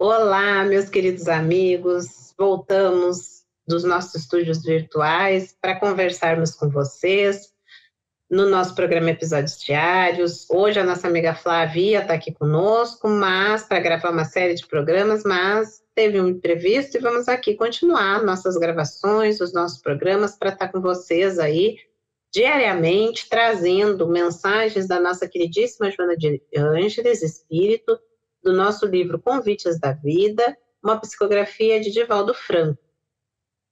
Olá, meus queridos amigos. Voltamos dos nossos estúdios virtuais para conversarmos com vocês no nosso programa Episódios Diários. Hoje a nossa amiga Flávia está aqui conosco, mas para gravar uma série de programas, mas teve um imprevisto e vamos aqui continuar nossas gravações, os nossos programas para estar com vocês aí diariamente, trazendo mensagens da nossa queridíssima Joana de Ângeles, Espírito, do nosso livro Convites da Vida, uma psicografia de Divaldo Franco.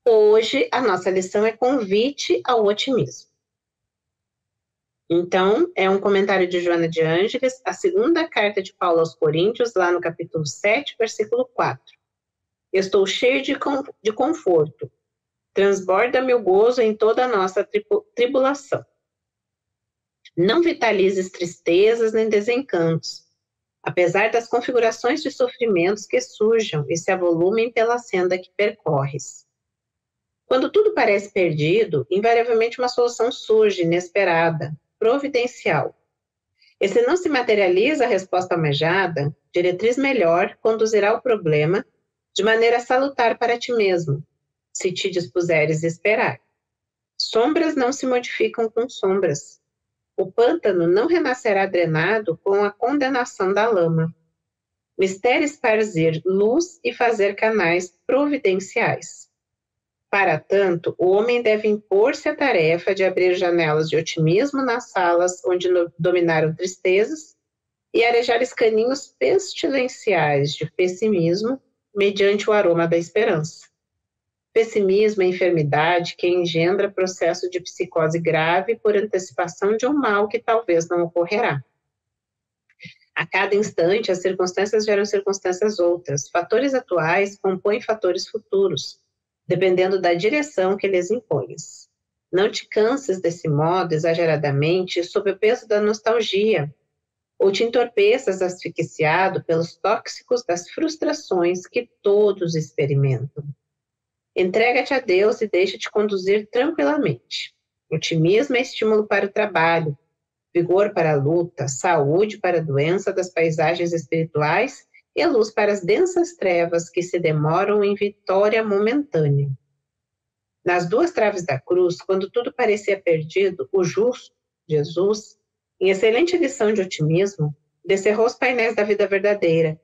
Hoje, a nossa lição é Convite ao Otimismo. Então, é um comentário de Joana de Ângeles, a segunda carta de Paulo aos Coríntios, lá no capítulo 7, versículo 4. Estou cheio de conforto, transborda meu gozo em toda a nossa tribulação. Não vitalizes tristezas nem desencantos, apesar das configurações de sofrimentos que surjam e se avolumem pela senda que percorres. Quando tudo parece perdido, invariavelmente uma solução surge, inesperada, providencial. E se não se materializa a resposta almejada, diretriz melhor conduzirá o problema de maneira salutar para ti mesmo, se te dispuseres a esperar. Sombras não se modificam com sombras. O pântano não renascerá drenado com a condenação da lama. Mistério esparzir luz e fazer canais providenciais. Para tanto, o homem deve impor-se a tarefa de abrir janelas de otimismo nas salas onde dominaram tristezas e arejar escaninhos pestilenciais de pessimismo mediante o aroma da esperança. Pessimismo é enfermidade que engendra processo de psicose grave por antecipação de um mal que talvez não ocorrerá. A cada instante, as circunstâncias geram circunstâncias outras. Fatores atuais compõem fatores futuros, dependendo da direção que lhes imponhas. Não te canses desse modo, exageradamente, sob o peso da nostalgia, ou te entorpeças asfixiado pelos tóxicos das frustrações que todos experimentam. Entrega-te a Deus e deixa-te conduzir tranquilamente. Otimismo é estímulo para o trabalho, vigor para a luta, saúde para a doença das paisagens espirituais e luz para as densas trevas que se demoram em vitória momentânea. Nas duas traves da cruz, quando tudo parecia perdido, o justo, Jesus, em excelente lição de otimismo, descerrou os painéis da vida verdadeira,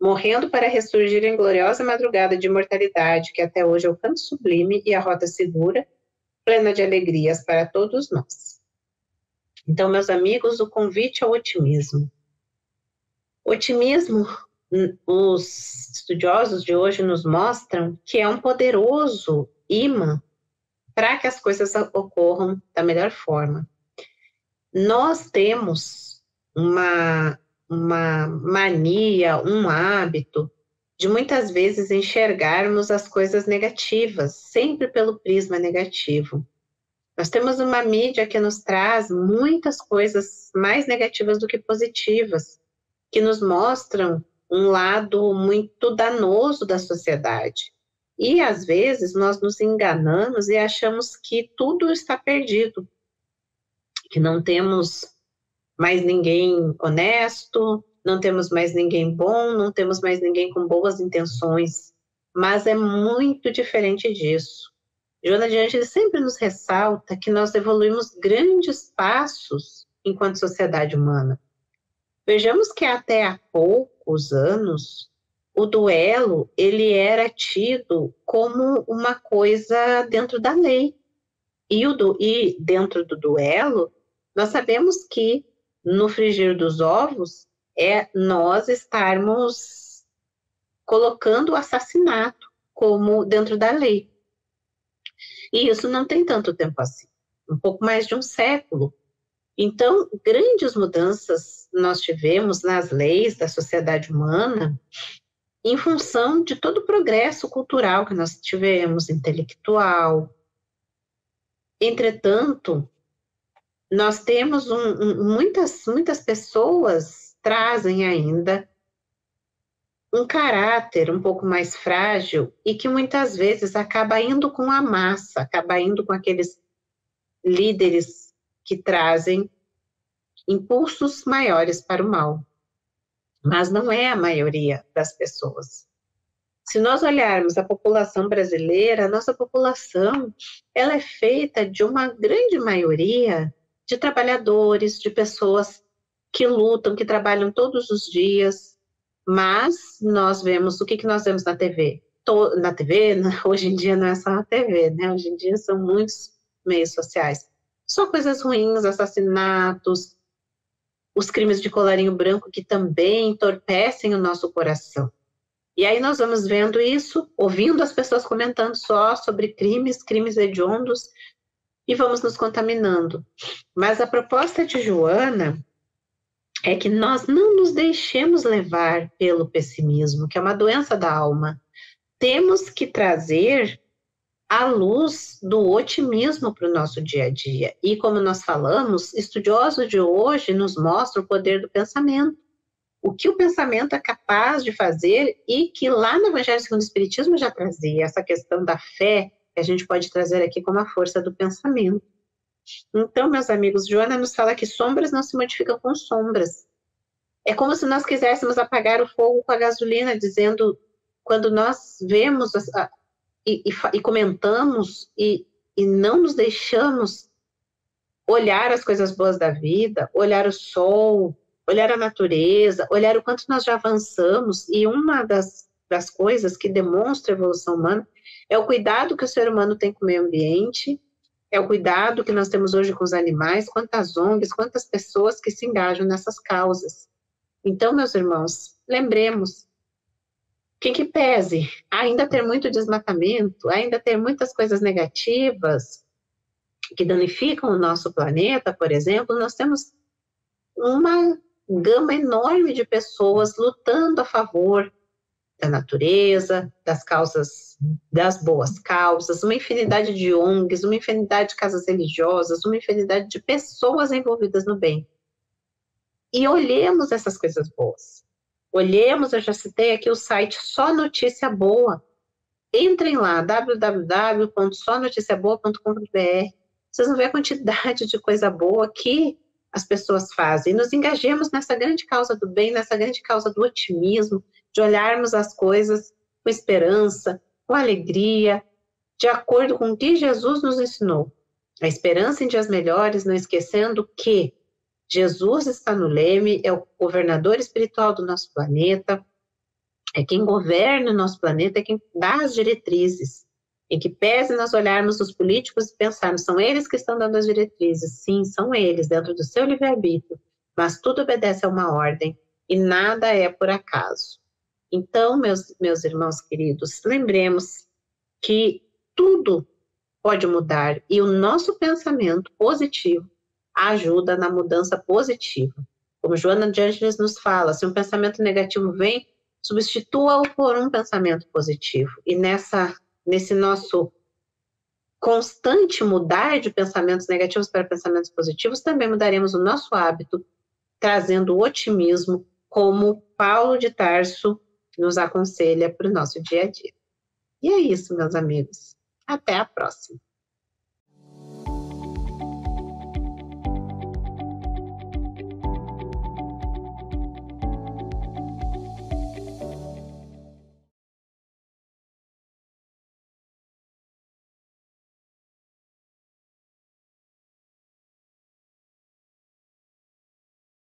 morrendo para ressurgir em gloriosa madrugada de imortalidade, que até hoje é o canto sublime e a rota segura, plena de alegrias para todos nós. Então, meus amigos, o convite ao otimismo. Otimismo, os estudiosos de hoje nos mostram que é um poderoso imã para que as coisas ocorram da melhor forma. Nós temos uma mania, um hábito de muitas vezes enxergarmos as coisas negativas, sempre pelo prisma negativo. Nós temos uma mídia que nos traz muitas coisas mais negativas do que positivas, que nos mostram um lado muito danoso da sociedade. E, às vezes, nós nos enganamos e achamos que tudo está perdido, que não temos mais ninguém honesto, não temos mais ninguém bom, não temos mais ninguém com boas intenções, mas é muito diferente disso. Joana de Ângeles sempre nos ressalta que nós evoluímos grandes passos enquanto sociedade humana. Vejamos que até há poucos anos, o duelo, ele era tido como uma coisa dentro da lei. E dentro do duelo, nós sabemos que no frigir dos ovos é nós estarmos colocando o assassinato como dentro da lei. E isso não tem tanto tempo assim, um pouco mais de um século. Então, grandes mudanças nós tivemos nas leis da sociedade humana em função de todo o progresso cultural que nós tivemos, intelectual. Entretanto, nós temos muitas pessoas trazem ainda um caráter um pouco mais frágil e que muitas vezes acaba indo com a massa, acaba indo com aqueles líderes que trazem impulsos maiores para o mal. Mas não é a maioria das pessoas. Se nós olharmos a população brasileira, a nossa população, ela é feita de uma grande maioria de trabalhadores, de pessoas que lutam, que trabalham todos os dias, mas nós vemos, o que nós vemos na TV? Na TV, hoje em dia não é só na TV, né? Hoje em dia são muitos meios sociais. Só coisas ruins, assassinatos, os crimes de colarinho branco que também entorpecem o nosso coração. E aí nós vamos vendo isso, ouvindo as pessoas comentando só sobre crimes hediondos, e vamos nos contaminando. Mas a proposta de Joana é que nós não nos deixemos levar pelo pessimismo, que é uma doença da alma. Temos que trazer a luz do otimismo para o nosso dia a dia. E como nós falamos, estudiosos de hoje nos mostram o poder do pensamento. O que o pensamento é capaz de fazer e que lá no Evangelho segundo o Espiritismo já trazia essa questão da fé, que a gente pode trazer aqui como a força do pensamento. Então, meus amigos, Joana nos fala que sombras não se modificam com sombras. É como se nós quiséssemos apagar o fogo com a gasolina, dizendo, quando nós vemos e comentamos e não nos deixamos olhar as coisas boas da vida, olhar o sol, olhar a natureza, olhar o quanto nós já avançamos, e uma das coisas que demonstra a evolução humana é o cuidado que o ser humano tem com o meio ambiente, é o cuidado que nós temos hoje com os animais, quantas ONGs, quantas pessoas que se engajam nessas causas. Então, meus irmãos, lembremos, que pese ainda ter muito desmatamento, ainda ter muitas coisas negativas que danificam o nosso planeta, por exemplo, nós temos uma gama enorme de pessoas lutando a favor da natureza, das causas, das boas causas, uma infinidade de ONGs, uma infinidade de casas religiosas, uma infinidade de pessoas envolvidas no bem. E olhemos essas coisas boas. Olhemos, eu já citei aqui o site Só Notícia Boa. Entrem lá, www.sonoticiaboa.com.br. Vocês vão ver a quantidade de coisa boa que as pessoas fazem. E nos engajemos nessa grande causa do bem, nessa grande causa do otimismo, de olharmos as coisas com esperança, com alegria, de acordo com o que Jesus nos ensinou. A esperança em dias melhores, não esquecendo que Jesus está no leme, é o governador espiritual do nosso planeta, é quem governa o nosso planeta, é quem dá as diretrizes. Em que pese nós olharmos os políticos e pensarmos, são eles que estão dando as diretrizes. Sim, são eles, dentro do seu livre-arbítrio, mas tudo obedece a uma ordem e nada é por acaso. Então, meus irmãos queridos, lembremos que tudo pode mudar e o nosso pensamento positivo ajuda na mudança positiva. Como Joana de Ângeles nos fala, se um pensamento negativo vem, substitua-o por um pensamento positivo. E nesse nosso constante mudar de pensamentos negativos para pensamentos positivos, também mudaremos o nosso hábito, trazendo o otimismo, como Paulo de Tarso nos aconselha para o nosso dia a dia. E é isso, meus amigos. Até a próxima.